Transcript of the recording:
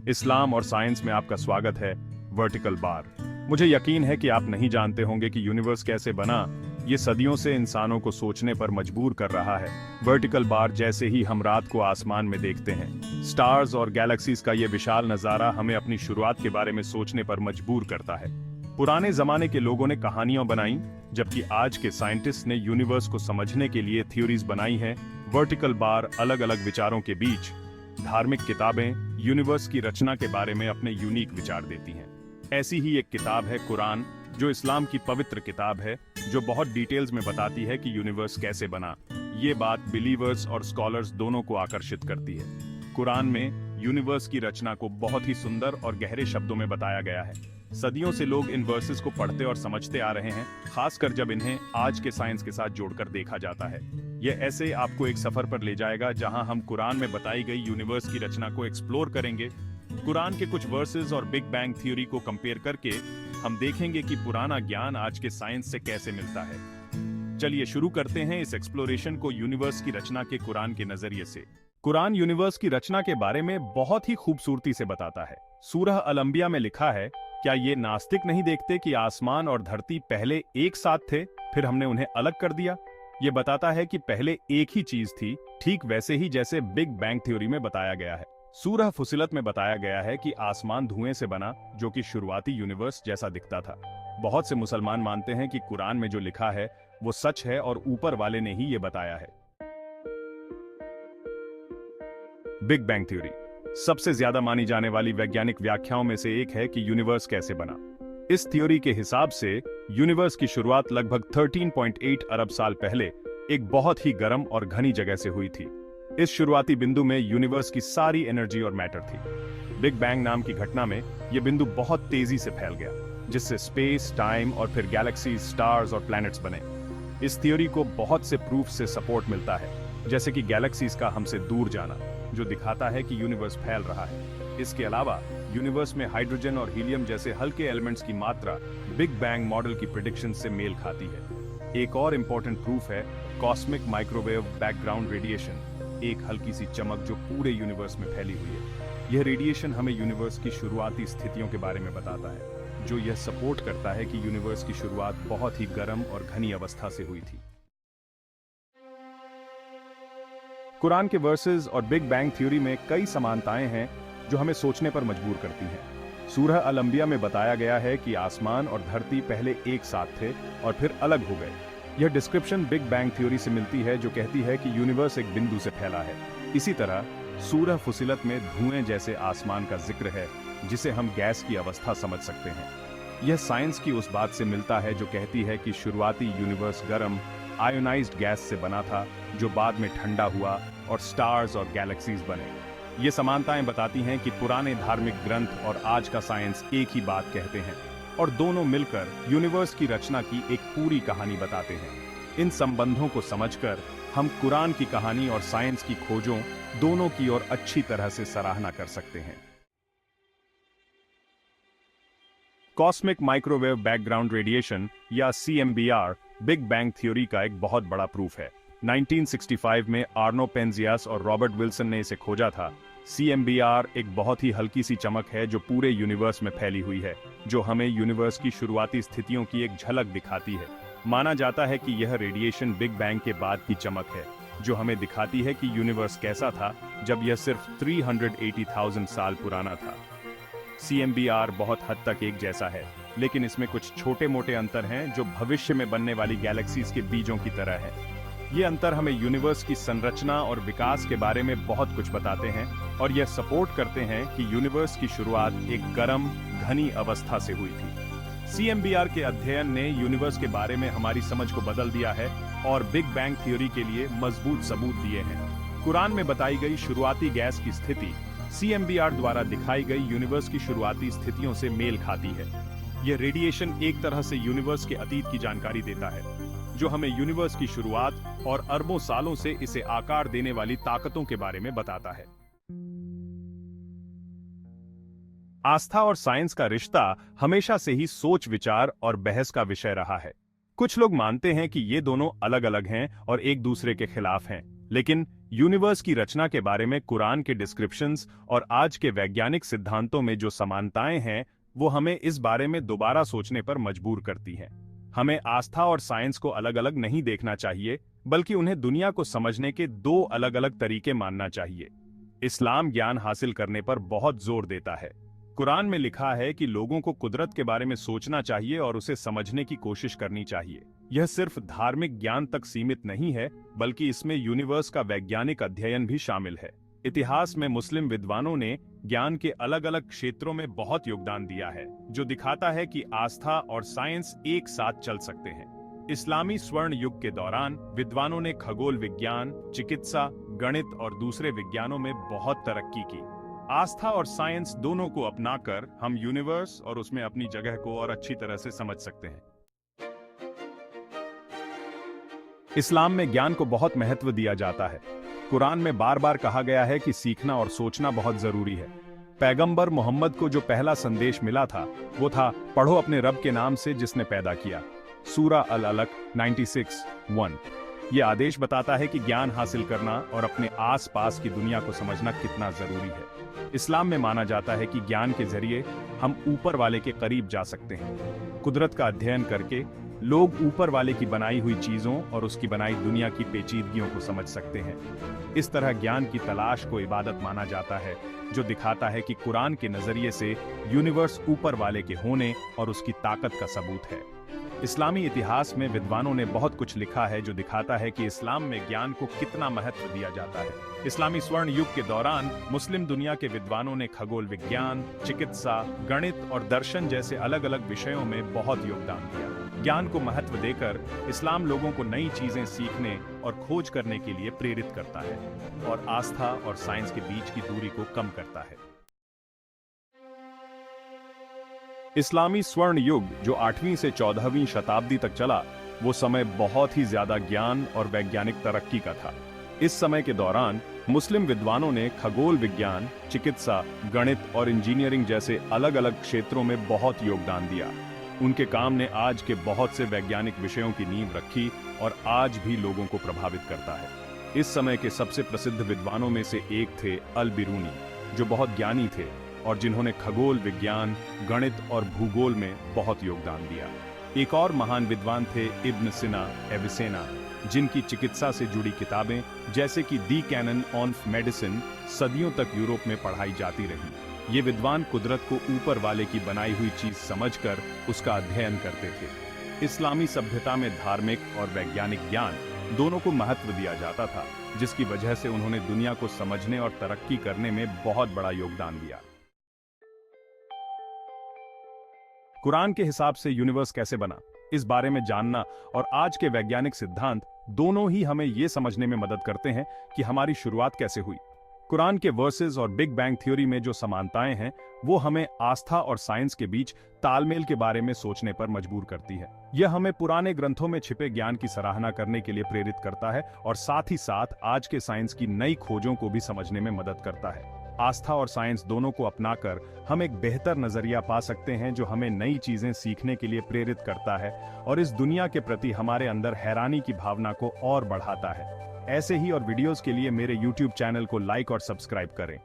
इस्लाम और साइंस में आपका स्वागत है। Vertical bar. मुझे यकीन है कि आप नहीं जानते होंगे कि यूनिवर्स कैसे बना। ये सदियों से इंसानों को सोचने पर मजबूर कर रहा है। वर्टिकल बार जैसे ही हम रात को आसमान में देखते हैं, स्टार्स और गैलेक्सीज का ये विशाल नजारा हमें अपनी शुरुआत के बारे में सोचने पर मजबूर करता है। पुराने जमाने के लोगों ने कहानियां बनाई, जबकि आज के साइंटिस्ट ने यूनिवर्स को समझने के लिए थ्योरीज बनाई हैं। वर्टिकल बार अलग अलग विचारों के बीच। धार्मिक किताबें यूनिवर्स की रचना के बारे में अपने यूनिक विचार देती हैं। ऐसी ही एक किताब है कुरान, जो इस्लाम की पवित्र किताब है, जो बहुत डिटेल्स में बताती है कि यूनिवर्स कैसे बना। ये बात बिलीवर्स और स्कॉलर्स दोनों को आकर्षित करती है। कुरान में यूनिवर्स की रचना को बहुत ही सुंदर और गहरे शब्दों में बताया गया है। सदियों से लोग इन वर्सेस को पढ़ते और समझते आ रहे हैं, खासकर जब इन्हें आज के साइंस के साथ जोड़कर देखा जाता है। यह ऐसे आपको एक सफर पर ले जाएगा जहां हम कुरान में बताई गई यूनिवर्स की रचना को एक्सप्लोर करेंगे। कुरान के कुछ वर्सेस और बिग बैंग थ्योरी को कंपेयर करके हम देखेंगे कि पुराना ज्ञान आज के साइंस से कैसे मिलता है। चलिए शुरू करते हैं इस एक्सप्लोरेशन को यूनिवर्स की रचना के कुरान के नजरिए से। कुरान यूनिवर्स की रचना के बारे में बहुत ही खूबसूरती से बताता है। सूरह अल-अंबिया में लिखा है, क्या ये नास्तिक नहीं देखते कि आसमान और धरती पहले एक साथ थे, फिर हमने उन्हें अलग कर दिया। ये बताता है कि पहले एक ही चीज थी, ठीक वैसे ही जैसे बिग बैंग थ्योरी में बताया गया है। सूरह फुसिलत में बताया गया है कि आसमान धुएं से बना, जो कि शुरुआती यूनिवर्स जैसा दिखता था। बहुत से मुसलमान मानते हैं कि कुरान में जो लिखा है वो सच है और ऊपर वाले ने ही ये बताया है। बिग बैंग थ्योरी सबसे ज्यादा मानी जाने वाली वैज्ञानिक व्याख्याओं में से एक है कि यूनिवर्स कैसे बना। इस थ्योरी के हिसाब से यूनिवर्स की शुरुआत लगभग 13.8 अरब साल पहले एक बहुत ही गर्म और घनी जगह से हुई थी। इस शुरुआती बिंदु में यूनिवर्स की सारी एनर्जी और मैटर थी। बिग बैंग नाम की घटना में यह बिंदु बहुत तेजी से फैल गया, जिससे स्पेस, टाइम और फिर गैलेक्सीज, स्टार्स और प्लैनेट्स बने। इस थ्योरी को बहुत से प्रूफ से सपोर्ट मिलता है, जैसे कि गैलेक्सीज का हमसे दूर जाना, जो दिखाता है कि यूनिवर्स फैल रहा है। इसके अलावा यूनिवर्स में हाइड्रोजन और हीलियम जैसे हल्के एलिमेंट्स की मात्रा बिग बैंग मॉडल की प्रेडिक्शन से मेल खाती है। एक और इंपॉर्टेंट प्रूफ है कॉस्मिक माइक्रोवेव बैकग्राउंड रेडिएशन, एक हल्की सी चमक जो पूरे यूनिवर्स में फैली हुई है। यह रेडिएशन हमें यूनिवर्स की शुरुआती स्थितियों के बारे में बताता है, जो यह सपोर्ट करता है कि यूनिवर्स की शुरुआत बहुत ही गर्म और घनी अवस्था से हुई थी। कुरान के वर्सेस और बिग बैंग थ्योरी में कई समानताएं हैं जो हमें सोचने पर मजबूर करती हैं। सूरह अल-अंबिया में बताया गया है कि आसमान और धरती पहले एक साथ थे और फिर अलग हो गए। यह डिस्क्रिप्शन बिग बैंग थ्योरी से मिलती है, जो कहती है कि यूनिवर्स एक बिंदु से फैला है। इसी तरह सूरह फुसिलत में धुएं जैसे आसमान का जिक्र है, जिसे हम गैस की अवस्था समझ सकते हैं। यह साइंस की उस बात से मिलता है जो कहती है कि शुरुआती यूनिवर्स गर्म आयोनाइज्ड गैस से बना था, जो बाद में ठंडा हुआ और स्टार्स और गैलेक्सीज बने। ये समानताएं बताती हैं कि पुराने धार्मिक ग्रंथ और आज का साइंस एक ही बात कहते हैं, और दोनों मिलकर यूनिवर्स की रचना की एक पूरी कहानी बताते हैं। इन संबंधों को समझकर हम कुरान की कहानी और साइंस की खोजों दोनों की ओर अच्छी तरह से सराहना कर सकते हैं। कॉस्मिक माइक्रोवेव बैकग्राउंड रेडिएशन या CMBR बिग बैंग थ्योरी का एक बहुत बड़ा प्रूफ है। 1965 में आर्नो पेंजियास और रॉबर्ट विल्सन ने इसे खोजा था। CMBR एक बहुत ही हल्की सी चमक है जो पूरे यूनिवर्स में फैली हुई है, जो हमें यूनिवर्स की शुरुआती स्थितियों की एक झलक दिखाती है। माना जाता है कि यह रेडिएशन बिग बैंग के बाद की चमक है, जो हमें दिखाती है कि यूनिवर्स कैसा था जब यह सिर्फ 380,000 साल पुराना था। CMBR बहुत हद तक एक जैसा है, लेकिन इसमें कुछ छोटे मोटे अंतर हैं जो भविष्य में बनने वाली गैलेक्सीज के बीजों की तरह है। ये अंतर हमें यूनिवर्स की संरचना और विकास के बारे में बहुत कुछ बताते हैं, और यह सपोर्ट करते हैं कि यूनिवर्स की शुरुआत एक गर्म घनी अवस्था से हुई थी। CMBR के अध्ययन ने यूनिवर्स के बारे में हमारी समझ को बदल दिया है और बिग बैंग थ्योरी के लिए मजबूत सबूत दिए हैं। कुरान में बताई गई शुरुआती गैस की स्थिति CMBR द्वारा दिखाई गई यूनिवर्स की शुरुआती स्थितियों से मेल खाती है। यह रेडिएशन एक तरह से यूनिवर्स के अतीत की जानकारी देता है, जो हमें यूनिवर्स की शुरुआत और अरबों सालों से इसे आकार देने वाली ताकतों के बारे में बताता है। आस्था और साइंस का रिश्ता हमेशा से ही सोच विचार और बहस का विषय रहा है। कुछ लोग मानते हैं कि ये दोनों अलग अलग हैं और एक दूसरे के खिलाफ हैं, लेकिन यूनिवर्स की रचना के बारे में कुरान के डिस्क्रिप्शंस और आज के वैज्ञानिक सिद्धांतों में जो समानताएं हैं, वो हमें इस बारे में दोबारा सोचने पर मजबूर करती हैं। हमें आस्था और साइंस को अलग अलग नहीं देखना चाहिए, बल्कि उन्हें दुनिया को समझने के दो अलग अलग तरीके मानना चाहिए। इस्लाम ज्ञान हासिल करने पर बहुत जोर देता है। कुरान में लिखा है कि लोगों को कुदरत के बारे में सोचना चाहिए और उसे समझने की कोशिश करनी चाहिए। यह सिर्फ धार्मिक ज्ञान तक सीमित नहीं है, बल्कि इसमें यूनिवर्स का वैज्ञानिक अध्ययन भी शामिल है। इतिहास में मुस्लिम विद्वानों ने ज्ञान के अलग अलग क्षेत्रों में बहुत योगदान दिया है, जो दिखाता है कि आस्था और साइंस एक साथ चल सकते हैं। इस्लामी स्वर्ण युग के दौरान विद्वानों ने खगोल विज्ञान, चिकित्सा, गणित और दूसरे विज्ञानों में बहुत तरक्की की। आस्था और साइंस दोनों को अपनाकर हम यूनिवर्स और उसमें अपनी जगह को और अच्छी तरह से समझ सकते हैं। इस्लाम में ज्ञान को बहुत महत्व दिया जाता है। कुरान में बार बार कहा गया है कि सीखना और सोचना बहुत जरूरी है। पैगंबर मोहम्मद को जो पहला संदेश मिला था, वो था, पढ़ो अपने रब के नाम से जिसने पैदा किया। सूरा अल-अलक 96:1। ये आदेश बताता है कि ज्ञान हासिल करना और अपने आसपास की दुनिया को समझना कितना जरूरी है। इस्लाम में माना जाता है कि ज्ञान के जरिए हम ऊपर वाले के करीब जा सकते हैं। कुदरत का अध्ययन करके लोग ऊपर वाले की बनाई हुई चीजों और उसकी बनाई दुनिया की पेचीदगियों को समझ सकते हैं। इस तरह ज्ञान की तलाश को इबादत माना जाता है, जो दिखाता है कि कुरान के नजरिए से यूनिवर्स ऊपर वाले के होने और उसकी ताकत का सबूत है। इस्लामी इतिहास में विद्वानों ने बहुत कुछ लिखा है, जो दिखाता है कि इस्लाम में ज्ञान को कितना महत्व दिया जाता है। इस्लामी स्वर्ण युग के दौरान मुस्लिम दुनिया के विद्वानों ने खगोल विज्ञान, चिकित्सा, गणित और दर्शन जैसे अलग अलग विषयों में बहुत योगदान दिया। ज्ञान को महत्व देकर इस्लाम लोगों को नई चीजें सीखने और खोज करने के लिए प्रेरित करता है और आस्था और साइंस के बीच की दूरी को कम करता है। इस्लामी स्वर्ण युग, जो 8वीं से 14वीं शताब्दी तक चला, वो समय बहुत ही ज्यादा ज्ञान और वैज्ञानिक तरक्की का था। इस समय के दौरान मुस्लिम विद्वानों ने खगोल विज्ञान, चिकित्सा, गणित और इंजीनियरिंग जैसे अलग अलग क्षेत्रों में बहुत योगदान दिया। उनके काम ने आज के बहुत से वैज्ञानिक विषयों की नींव रखी और आज भी लोगों को प्रभावित करता है। इस समय के सबसे प्रसिद्ध विद्वानों में से एक थे अल-बिरूनी, जो बहुत ज्ञानी थे और जिन्होंने खगोल विज्ञान, गणित और भूगोल में बहुत योगदान दिया। एक और महान विद्वान थे इब्न सिना एविसेना, जिनकी चिकित्सा से जुड़ी किताबें जैसे कि दी कैनन ऑन मेडिसिन सदियों तक यूरोप में पढ़ाई जाती रही। ये विद्वान कुदरत को ऊपर वाले की बनाई हुई चीज समझकर उसका अध्ययन करते थे। इस्लामी सभ्यता में धार्मिक और वैज्ञानिक ज्ञान दोनों को महत्व दिया जाता था, जिसकी वजह से उन्होंने दुनिया को समझने और तरक्की करने में बहुत बड़ा योगदान दिया। कुरान के हिसाब से यूनिवर्स कैसे बना, इस बारे में जानना और आज के वैज्ञानिक सिद्धांत दोनों ही हमें यह समझने में मदद करते हैं कि हमारी शुरुआत कैसे हुई। कुरान के वर्सेस और बिग बैंग थ्योरी में जो समानताएं हैं, वो हमें आस्था और साइंस के बीच तालमेल के बारे में सोचने पर मजबूर करती है। यह हमें पुराने ग्रंथों में छिपे ज्ञान की सराहना करने के लिए प्रेरित करता है और साथ ही साथ आज के साइंस की नई खोजों को भी समझने में मदद करता है। आस्था और साइंस दोनों को अपनाकर हम एक बेहतर नजरिया पा सकते हैं, जो हमें नई चीजें सीखने के लिए प्रेरित करता है और इस दुनिया के प्रति हमारे अंदर हैरानी की भावना को और बढ़ाता है। ऐसे ही और वीडियोस के लिए मेरे YouTube चैनल को लाइक और सब्सक्राइब करें।